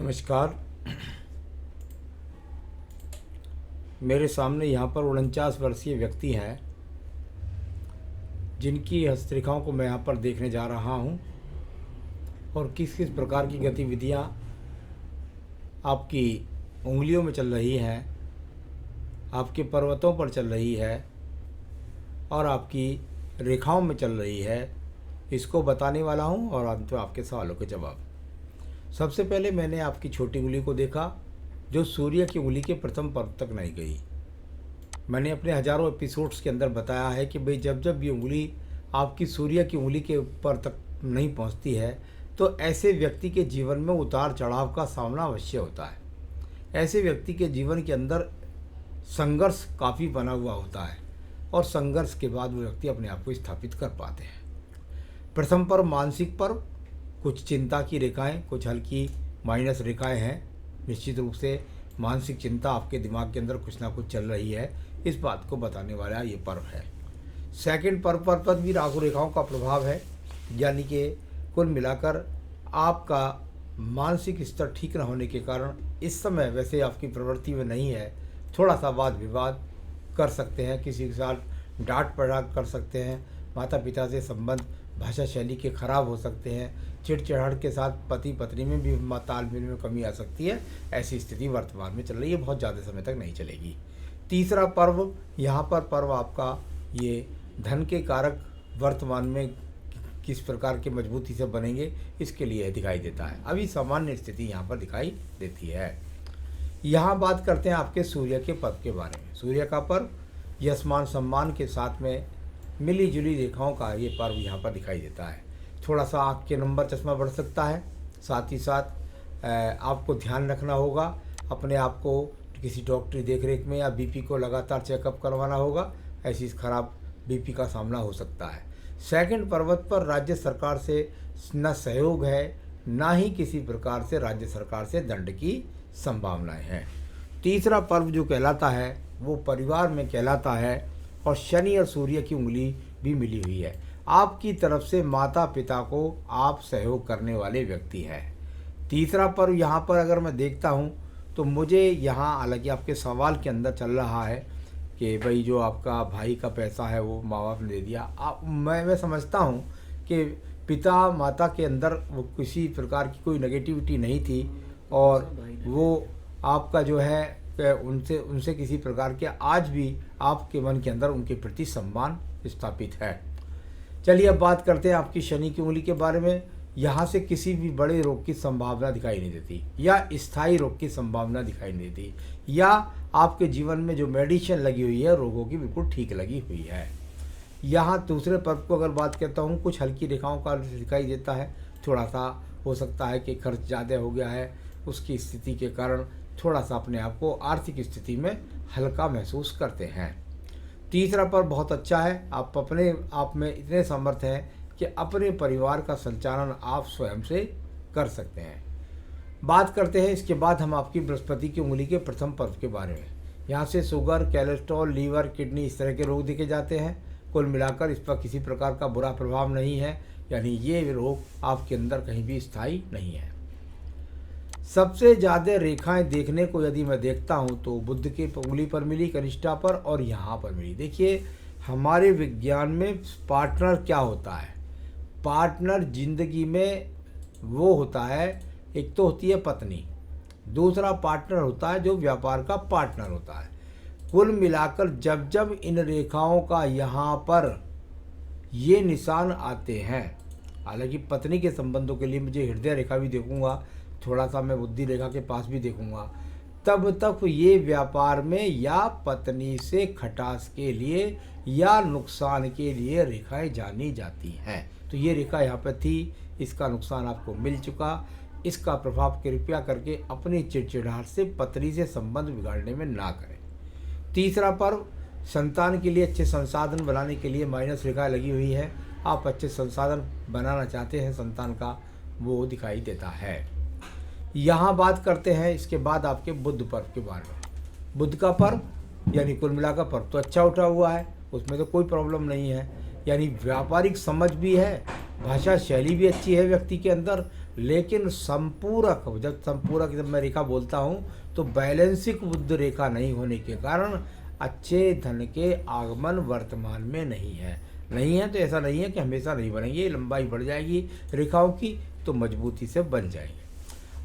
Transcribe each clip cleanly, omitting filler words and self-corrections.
नमस्कार। मेरे सामने यहाँ पर 49 वर्षीय व्यक्ति हैं जिनकी हस्तरेखाओं को मैं यहाँ पर देखने जा रहा हूँ और किस किस प्रकार की गतिविधियाँ आपकी उंगलियों में चल रही हैं, आपके पर्वतों पर चल रही है और आपकी रेखाओं में चल रही है, इसको बताने वाला हूँ और अंत में आपके सवालों के जवाब। सबसे पहले मैंने आपकी छोटी उंगली को देखा जो सूर्य की उंगली के प्रथम पर्व तक नहीं गई। मैंने अपने हज़ारों एपिसोड्स के अंदर बताया है कि भाई जब जब ये उंगली आपकी सूर्य की उंगली के ऊपर तक नहीं पहुंचती है तो ऐसे व्यक्ति के जीवन में उतार चढ़ाव का सामना अवश्य होता है। ऐसे व्यक्ति के जीवन के अंदर संघर्ष काफ़ी बना हुआ होता है और संघर्ष के बाद वो व्यक्ति अपने आप को स्थापित कर पाते हैं। प्रथम पर्व मानसिक पर्व, कुछ चिंता की रेखाएं, कुछ हल्की माइनस रेखाएं हैं। निश्चित रूप से मानसिक चिंता आपके दिमाग के अंदर कुछ ना कुछ चल रही है, इस बात को बताने वाला ये पर्व है। सेकंड पर्व पर भी राहु रेखाओं का प्रभाव है, यानी कि कुल मिलाकर आपका मानसिक स्तर ठीक न होने के कारण इस समय वैसे आपकी प्रवृत्ति में नहीं है, थोड़ा सा वाद विवाद कर सकते हैं, किसी के साथ डांट पड़ाक कर सकते हैं, माता पिता से संबंध भाषा शैली के खराब हो सकते हैं, चिड़चिड़ाहट के साथ पति पत्नी में भी तालमेल में कमी आ सकती है। ऐसी स्थिति वर्तमान में चल रही है, बहुत ज़्यादा समय तक नहीं चलेगी। तीसरा पर्व, यहाँ पर पर्व आपका ये धन के कारक वर्तमान में किस प्रकार के मजबूती से बनेंगे इसके लिए दिखाई देता है। अभी सामान्य स्थिति यहाँ पर दिखाई देती है। यहाँ बात करते हैं आपके सूर्य के पर्व के बारे में। सूर्य का पर्व यशमान सम्मान के साथ में मिली जुली रेखाओं का ये पर्व यहाँ पर दिखाई देता है। थोड़ा सा आँख के नंबर चश्मा बढ़ सकता है, साथ ही साथ आपको ध्यान रखना होगा, अपने आप को किसी डॉक्टरी देखरेख में या बीपी को लगातार चेकअप करवाना होगा, ऐसी खराब बीपी का सामना हो सकता है। सेकंड पर्वत पर राज्य सरकार से न सहयोग है, ना ही किसी प्रकार से राज्य सरकार से दंड की संभावनाएं हैं। तीसरा पर्व जो कहलाता है वो परिवार में कहलाता है और शनि और सूर्य की उंगली भी मिली हुई है। आपकी तरफ से माता पिता को आप सहयोग करने वाले व्यक्ति हैं। तीसरा पर्व यहाँ पर अगर मैं देखता हूँ तो मुझे यहाँ, हालांकि आपके सवाल के अंदर चल रहा है कि भाई जो आपका भाई का पैसा है वो माँ बाप ने दे दिया, मैं समझता हूँ कि पिता माता के अंदर वो किसी प्रकार की कोई नेगेटिविटी नहीं थी और वो आपका जो है उनसे किसी प्रकार के आज भी आपके मन के अंदर उनके प्रति सम्मान स्थापित है। चलिए अब बात करते हैं आपकी शनि की उंगली के बारे में। यहाँ से किसी भी बड़े रोग की संभावना दिखाई नहीं देती या स्थायी रोग की संभावना दिखाई नहीं देती, या आपके जीवन में जो मेडिसिन लगी हुई है रोगों की बिल्कुल ठीक लगी हुई है। यहाँ दूसरे पर्व को अगर बात करता हूँ, कुछ हल्की रेखाओं का दिखाई देता है। थोड़ा सा हो सकता है कि खर्च ज़्यादा हो गया है, उसकी स्थिति के कारण थोड़ा सा अपने आप को आर्थिक स्थिति में हल्का महसूस करते हैं। तीसरा पर्व बहुत अच्छा है, आप अपने आप में इतने समर्थ हैं कि अपने परिवार का संचालन आप स्वयं से कर सकते हैं। बात करते हैं इसके बाद हम आपकी बृहस्पति की उंगली के प्रथम पर्व के बारे में। यहाँ से शुगर, कोलेस्ट्रॉल, लीवर, किडनी इस तरह के रोग देखे जाते हैं। कुल मिलाकर इस पर किसी प्रकार का बुरा प्रभाव नहीं है, यानी ये रोग आपके अंदर कहीं भी स्थायी नहीं है। सबसे ज़्यादा रेखाएं देखने को यदि मैं देखता हूं तो बुध के उंगली पर मिली, कनिष्ठा पर और यहाँ पर मिली। देखिए हमारे विज्ञान में पार्टनर क्या होता है, पार्टनर जिंदगी में वो होता है, एक तो होती है पत्नी, दूसरा पार्टनर होता है जो व्यापार का पार्टनर होता है। कुल मिलाकर जब जब इन रेखाओं का यहाँ पर ये निशान आते हैं, हालांकि पत्नी के संबंधों के लिए मुझे हृदय रेखा भी देखूंगा, थोड़ा सा मैं बुद्धि रेखा के पास भी देखूंगा, तब तक ये व्यापार में या पत्नी से खटास के लिए या नुकसान के लिए रेखाएं जानी जाती हैं। तो ये रेखा यहाँ पर थी, इसका नुकसान आपको मिल चुका। इसका प्रभाव कृपया करके अपनी चिड़चिड़ाहट से पत्नी से संबंध बिगाड़ने में ना करें। तीसरा पर्व, संतान के लिए अच्छे संसाधन बनाने के लिए माइनस रेखा लगी हुई है। आप अच्छे संसाधन बनाना चाहते हैं संतान का, वो दिखाई देता है। यहाँ बात करते हैं इसके बाद आपके बुध पर्व के बारे में। बुध का पर्व यानी कुल मिलाकर पर्व तो अच्छा उठा हुआ है, उसमें तो कोई प्रॉब्लम नहीं है, यानी व्यापारिक समझ भी है, भाषा शैली भी अच्छी है व्यक्ति के अंदर, लेकिन संपूरक, जब मैं रेखा बोलता हूँ तो बैलेंसिक बुध रेखा नहीं होने के कारण अच्छे धन के आगमन वर्तमान में नहीं है तो ऐसा नहीं है कि हमेशा नहीं बनेंगे, लंबाई बढ़ जाएगी रेखाओं की तो मजबूती से बन जाएंगे।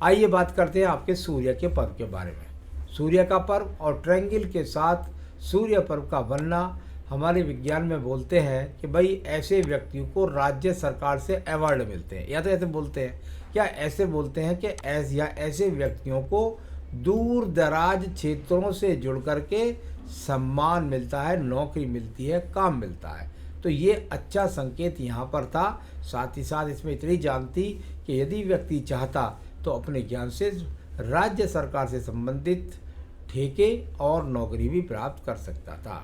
आइए बात करते हैं आपके सूर्य के पर्व के बारे में। सूर्य का पर्व और ट्रायंगल के साथ सूर्य पर्व का बनना, हमारे विज्ञान में बोलते हैं कि भाई ऐसे व्यक्तियों को राज्य सरकार से अवार्ड मिलते हैं, या तो ऐसे बोलते हैं, क्या ऐसे बोलते हैं कि ऐसे व्यक्तियों को दूर दराज क्षेत्रों से जुड़ करके सम्मान मिलता है, नौकरी मिलती है, काम मिलता है। तो ये अच्छा संकेत यहाँ पर था। साथ ही साथ इसमें इतनी जान थी कि यदि व्यक्ति चाहता तो अपने ज्ञान से राज्य सरकार से संबंधित ठेके और नौकरी भी प्राप्त कर सकता था।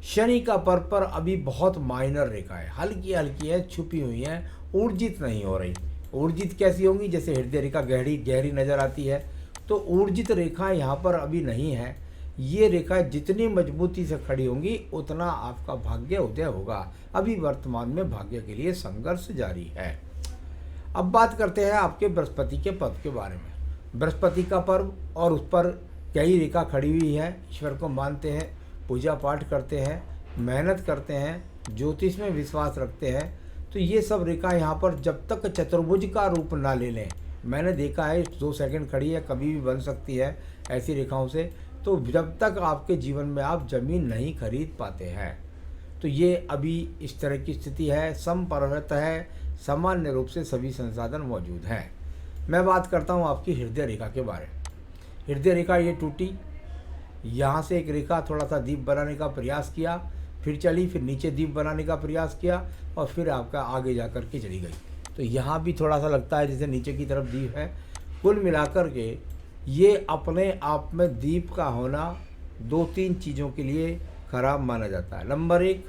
शनि का पर्व पर अभी बहुत माइनर रेखा है, हल्की हल्की है, छुपी हुई है, ऊर्जित नहीं हो रही। ऊर्जित कैसी होंगी? जैसे हृदय रेखा गहरी गहरी नजर आती है, तो ऊर्जित रेखा यहाँ पर अभी नहीं है। ये रेखा जितनी मजबूती से खड़ी होंगी उतना आपका भाग्य उदय होगा। अभी वर्तमान में भाग्य के लिए संघर्ष जारी है। अब बात करते हैं आपके बृहस्पति के पर्व के बारे में। बृहस्पति का पर्व और उस पर कई रेखा खड़ी हुई है। ईश्वर को मानते हैं, पूजा पाठ करते हैं, मेहनत करते हैं, ज्योतिष में विश्वास रखते हैं, तो ये सब रेखा यहाँ पर जब तक चतुर्भुज का रूप ना ले लें, मैंने देखा है 2 सेकंड खड़ी है, कभी भी बन सकती है ऐसी रेखाओं से, तो जब तक आपके जीवन में आप जमीन नहीं खरीद पाते हैं। तो ये अभी इस तरह की स्थिति है, समपर्वत है, सामान्य रूप से सभी संसाधन मौजूद हैं। मैं बात करता हूँ आपकी हृदय रेखा के बारे में। हृदय रेखा ये टूटी, यहाँ से एक रेखा थोड़ा सा दीप बनाने का प्रयास किया, फिर चली, फिर नीचे दीप बनाने का प्रयास किया और फिर आपका आगे जा कर के चली गई। तो यहाँ भी थोड़ा सा लगता है जैसे नीचे की तरफ दीप है। कुल मिलाकर के ये अपने आप में दीप का होना 2-3 चीज़ों के लिए खराब माना जाता है। नंबर 1,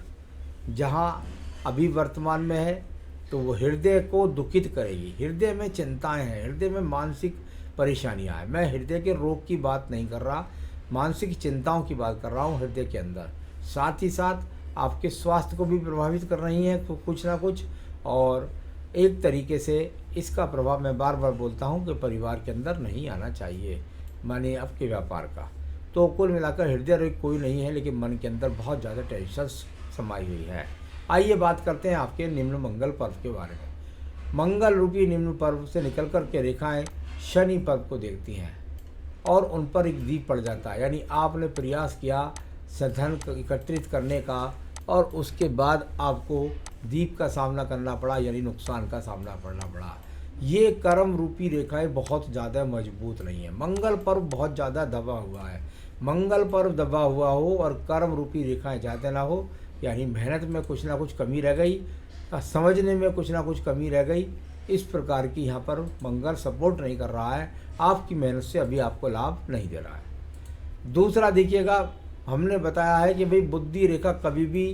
जहाँ अभी वर्तमान में है तो वो हृदय को दुखित करेगी। हृदय में चिंताएं हैं, हृदय में मानसिक परेशानियां हैं। मैं हृदय के रोग की बात नहीं कर रहा, मानसिक चिंताओं की बात कर रहा हूँ हृदय के अंदर। साथ ही साथ आपके स्वास्थ्य को भी प्रभावित कर रही हैं कुछ ना कुछ, और एक तरीके से इसका प्रभाव मैं बार बार बोलता हूँ कि परिवार के अंदर नहीं आना चाहिए, माने आपके व्यापार का। तो कुल मिलाकर हृदय रोग कोई नहीं है, लेकिन मन के अंदर बहुत ज़्यादा टेंशन समाई हुई है। आइए बात करते हैं आपके निम्न मंगल पर्व के बारे में। मंगल रूपी निम्न पर्व से निकल कर के रेखाएं शनि पर्व को देखती हैं और उन पर एक दीप पड़ जाता है। यानी आपने प्रयास किया धन एकत्रित करने का और उसके बाद आपको दीप का सामना करना पड़ा, यानी नुकसान का सामना करना पड़ा। ये कर्म रूपी रेखाएं बहुत ज़्यादा मजबूत नहीं है। मंगल पर्व बहुत ज़्यादा दबा हुआ है। मंगल पर्व दबा हुआ हो और कर्म रूपी रेखाएं ज़्यादा ना हो, यानी मेहनत में कुछ ना कुछ कमी रह गई, समझने में कुछ ना कुछ कमी रह गई, इस प्रकार की यहाँ पर मंगल सपोर्ट नहीं कर रहा है, आपकी मेहनत से अभी आपको लाभ नहीं दे रहा है। दूसरा देखिएगा, हमने बताया है कि भाई बुद्धि रेखा कभी भी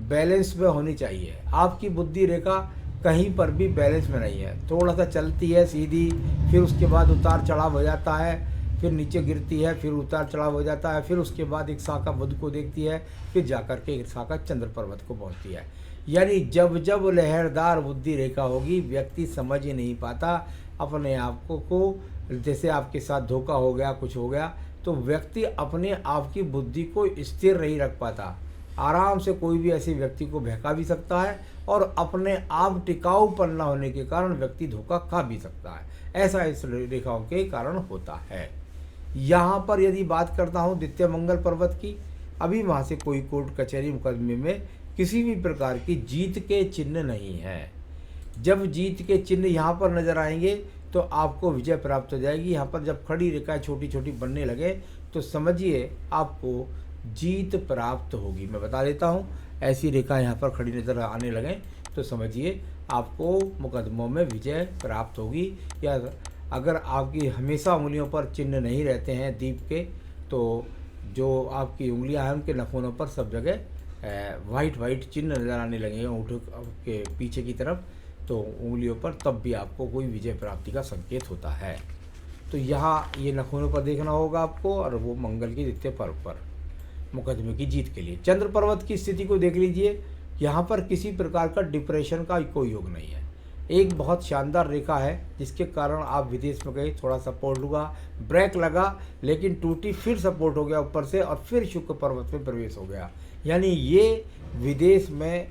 बैलेंस में होनी चाहिए। आपकी बुद्धि रेखा कहीं पर भी बैलेंस में नहीं है, थोड़ा सा चलती है सीधी, फिर उसके बाद उतार चढ़ाव हो जाता है, फिर नीचे गिरती है, फिर उतार चढ़ाव हो जाता है, फिर उसके बाद एक शाखा बुध को देखती है, फिर जाकर के एक शाखा चंद्र पर्वत को पहुंचती है। यानी जब जब लहरदार बुद्धि रेखा होगी, व्यक्ति समझ ही नहीं पाता अपने आप को जैसे आपके साथ धोखा हो गया, कुछ हो गया, तो व्यक्ति अपने आप की बुद्धि को स्थिर नहीं रख पाता। आराम से कोई भी ऐसे व्यक्ति को बहका भी सकता है और अपने आप टिकाऊपन न होने के कारण व्यक्ति धोखा खा भी सकता है। ऐसा इस रेखाओं के कारण होता है। यहाँ पर यदि बात करता हूँ द्वितीय मंगल पर्वत की, अभी वहाँ से कोई कोर्ट कचहरी मुकदमे में किसी भी प्रकार की जीत के चिन्ह नहीं है। जब जीत के चिन्ह यहाँ पर नजर आएंगे तो आपको विजय प्राप्त हो जाएगी। यहाँ पर जब खड़ी रेखाएं छोटी छोटी बनने लगे तो समझिए आपको जीत प्राप्त होगी। मैं बता देता हूँ, ऐसी रेखा यहाँ पर खड़ी नजर आने लगे तो समझिए आपको मुकदमों में विजय प्राप्त होगी। या अगर आपकी हमेशा उंगलियों पर चिन्ह नहीं रहते हैं दीप के, तो जो आपकी उंगलियां हैं उनके नखूनों पर सब जगह वाइट चिन्ह नज़र आने लगेंगे ऊँट के पीछे की तरफ, तो उंगलियों पर, तब भी आपको कोई विजय प्राप्ति का संकेत होता है। तो यहाँ ये नखूनों पर देखना होगा आपको, और वो मंगल के द्वितीय पर्व पर मुकदमे की जीत के लिए। चंद्र पर्वत की स्थिति को देख लीजिए, यहाँ पर किसी प्रकार का डिप्रेशन का कोई योग नहीं है। एक बहुत शानदार रेखा है जिसके कारण आप विदेश में गए, थोड़ा सपोर्ट हुआ, ब्रेक लगा, लेकिन टूटी, फिर सपोर्ट हो गया ऊपर से और फिर शुक्र पर्वत में प्रवेश हो गया। यानी ये विदेश में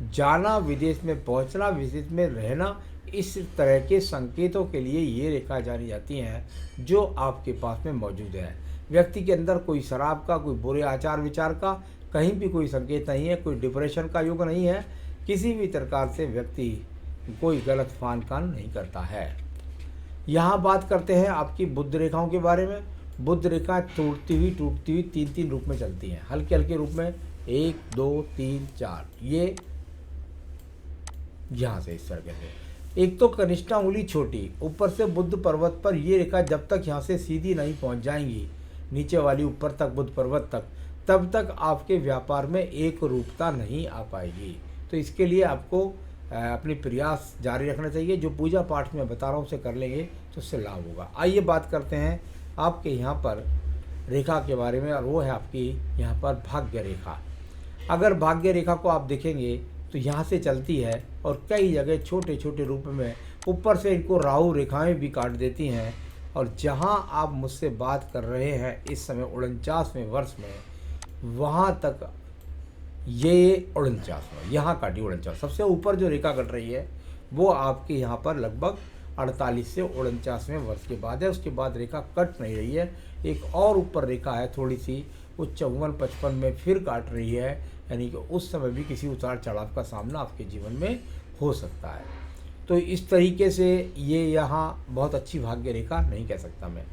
जाना, विदेश में पहुंचना, विदेश में रहना, इस तरह के संकेतों के लिए ये रेखा जानी जाती हैं जो आपके पास में मौजूद है। व्यक्ति के अंदर कोई शराब का, कोई बुरे आचार विचार का कहीं भी कोई संकेत नहीं है, कोई डिप्रेशन का युग नहीं है, किसी भी प्रकार से व्यक्ति कोई गलत फान कान नहीं करता है। यहाँ बात करते हैं आपकी बुध रेखाओं के बारे में। बुध रेखा टूटती हुई तीन तीन रूप में चलती हैं, हल्के हल्के रूप में, 1 2 3 4, ये यहाँ से इस तरह से। एक तो कनिष्ठा उंगली छोटी, ऊपर से बुध पर्वत पर ये रेखा जब तक यहाँ से सीधी नहीं पहुँच जाएंगी नीचे वाली ऊपर तक बुध पर्वत तक, तब तक आपके व्यापार में एक रूपता नहीं आ पाएगी। तो इसके लिए आपको अपनी प्रयास जारी रखना चाहिए। जो पूजा पाठ में बता रहा हूँ उसे कर लेंगे तो उससे लाभ होगा। आइए बात करते हैं आपके यहाँ पर रेखा के बारे में, और वो है आपकी यहाँ पर भाग्य रेखा। अगर भाग्य रेखा को आप देखेंगे तो यहाँ से चलती है और कई जगह छोटे छोटे रूप में ऊपर से इनको राहु रेखाएं भी काट देती हैं। और जहाँ आप मुझसे बात कर रहे हैं इस समय 49वें वर्ष में, वहाँ तक ये 49 यहाँ काटी 49, सबसे ऊपर जो रेखा कट रही है वो आपके यहाँ पर लगभग 48 से 49वें वर्ष के बाद है। उसके बाद रेखा कट नहीं रही है। एक और ऊपर रेखा है थोड़ी सी, वो 54-55 में फिर काट रही है। यानी कि उस समय भी किसी उतार चढ़ाव का सामना आपके जीवन में हो सकता है। तो इस तरीके से ये यहाँ बहुत अच्छी भाग्य रेखा नहीं कह सकता मैं।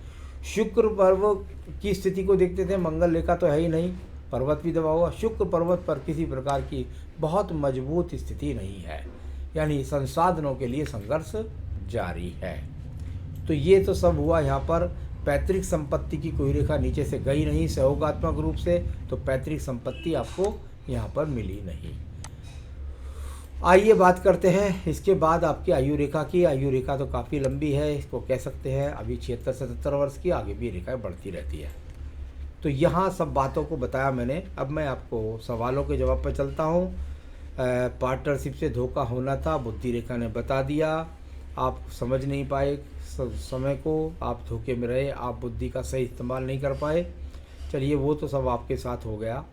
शुक्र पर्व की स्थिति को देखते थे, मंगल रेखा तो है ही नहीं, पर्वत भी दबा हुआ। शुक्र पर्वत पर किसी प्रकार की बहुत मजबूत स्थिति नहीं है, यानी संसाधनों के लिए संघर्ष जारी है। तो ये तो सब हुआ यहाँ पर। पैतृक संपत्ति की कोई रेखा नीचे से गई नहीं सहयोगात्मक रूप से, तो पैतृक संपत्ति आपको यहाँ पर मिली नहीं। आइए बात करते हैं इसके बाद आपकी आयु रेखा की। आयु रेखा तो काफ़ी लंबी है, इसको कह सकते हैं अभी 76 से 77 वर्ष की, आगे भी रेखाएं बढ़ती रहती है। तो यहाँ सब बातों को बताया मैंने। अब मैं आपको सवालों के जवाब पर चलता हूँ। पार्टनरशिप से धोखा होना था, बुद्धि रेखा ने बता दिया। आप समझ नहीं पाए समय को, आप धोखे में रहे, आप बुद्धि का सही इस्तेमाल नहीं कर पाए। चलिए वो तो सब आपके साथ हो गया।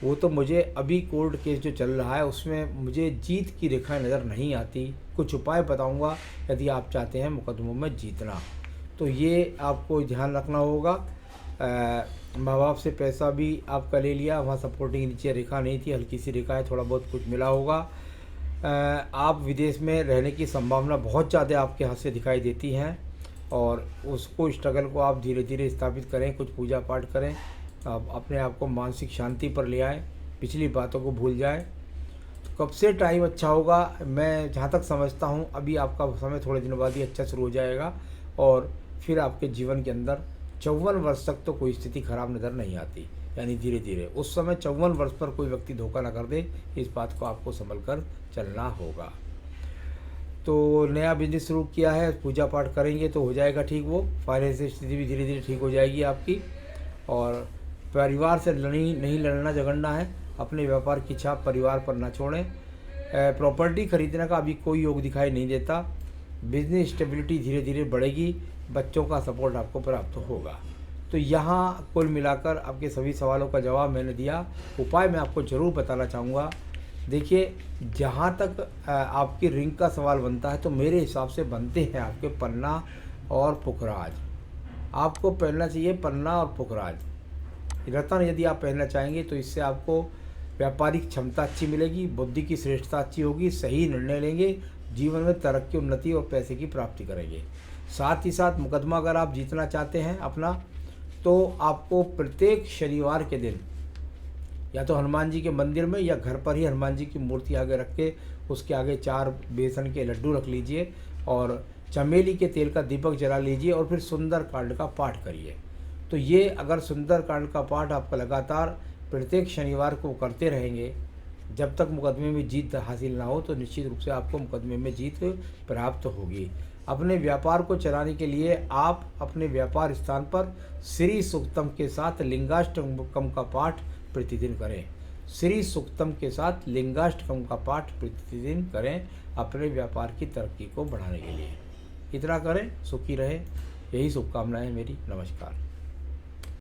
वो तो मुझे अभी कोर्ट केस जो चल रहा है उसमें मुझे जीत की रेखाएं नज़र नहीं आती। कुछ उपाय बताऊंगा यदि आप चाहते हैं मुकदमों में जीतना, तो ये आपको ध्यान रखना होगा। माँ बाप से पैसा भी आपका ले लिया, वहाँ सपोर्टिंग नीचे रेखा नहीं थी, हल्की सी रेखा है, थोड़ा बहुत कुछ मिला होगा। आप विदेश में रहने की संभावना बहुत ज़्यादा आपके हाथ से दिखाई देती हैं, और उसको स्ट्रगल को आप धीरे धीरे स्थापित करें, कुछ पूजा पाठ करें, आप अपने आप को मानसिक शांति पर ले आएँ, पिछली बातों को भूल जाएं। कब से टाइम अच्छा होगा, मैं जहाँ तक समझता हूँ अभी आपका समय थोड़े दिनों बाद ही अच्छा शुरू हो जाएगा, और फिर आपके जीवन के अंदर 54 वर्ष तक तो कोई स्थिति खराब नज़र नहीं आती। यानी धीरे धीरे उस समय 54 वर्ष पर कोई व्यक्ति धोखा ना कर दे, इस बात को आपको संभल कर चलना होगा। तो नया बिजनेस शुरू किया है, पूजा पाठ करेंगे तो हो जाएगा ठीक। वो फाइनेंशियल स्थिति भी धीरे धीरे ठीक हो जाएगी आपकी। और परिवार से नहीं लड़ना झगड़ना है, अपने व्यापार की छाप परिवार पर ना छोड़ें। प्रॉपर्टी खरीदने का अभी कोई योग दिखाई नहीं देता। बिजनेस स्टेबिलिटी धीरे धीरे बढ़ेगी, बच्चों का सपोर्ट आपको प्राप्त होगा। तो यहाँ कुल मिलाकर आपके सभी सवालों का जवाब मैंने दिया। उपाय मैं आपको ज़रूर बताना चाहूँगा। देखिए, जहाँ तक आपकी रिंग का सवाल बनता है तो मेरे हिसाब से बनते हैं आपके पन्ना और पुखराज। आपको पहनना चाहिए पन्ना और पुखराज। रत्न यदि आप पहनना चाहेंगे तो इससे आपको व्यापारिक क्षमता अच्छी मिलेगी, बुद्धि की श्रेष्ठता अच्छी होगी, सही निर्णय लेंगे, जीवन में तरक्की, उन्नति और पैसे की प्राप्ति करेंगे। साथ ही साथ मुकदमा अगर आप जीतना चाहते हैं अपना, तो आपको प्रत्येक शनिवार के दिन या तो हनुमान जी के मंदिर में या घर पर ही हनुमान जी की मूर्ति आगे रख के उसके आगे 4 बेसन के लड्डू रख लीजिए और चमेली के तेल का दीपक जला लीजिए और फिर सुंदर कांड का पाठ करिए। तो ये अगर सुंदर कांड का पाठ आपका लगातार प्रत्येक शनिवार को करते रहेंगे, जब तक मुकदमे में जीत हासिल ना हो, तो निश्चित रूप से आपको मुकदमे में जीत प्राप्त होगी। अपने व्यापार को चलाने के लिए आप अपने व्यापार स्थान पर श्री सूक्तम के साथ लिंगाष्टकम का पाठ प्रतिदिन करें। श्री सूक्तम के साथ लिंगाष्टकम का पाठ प्रतिदिन करें अपने व्यापार की तरक्की को बढ़ाने के लिए। इतना करें, सुखी रहे, यही शुभकामनाएं मेरी। नमस्कार।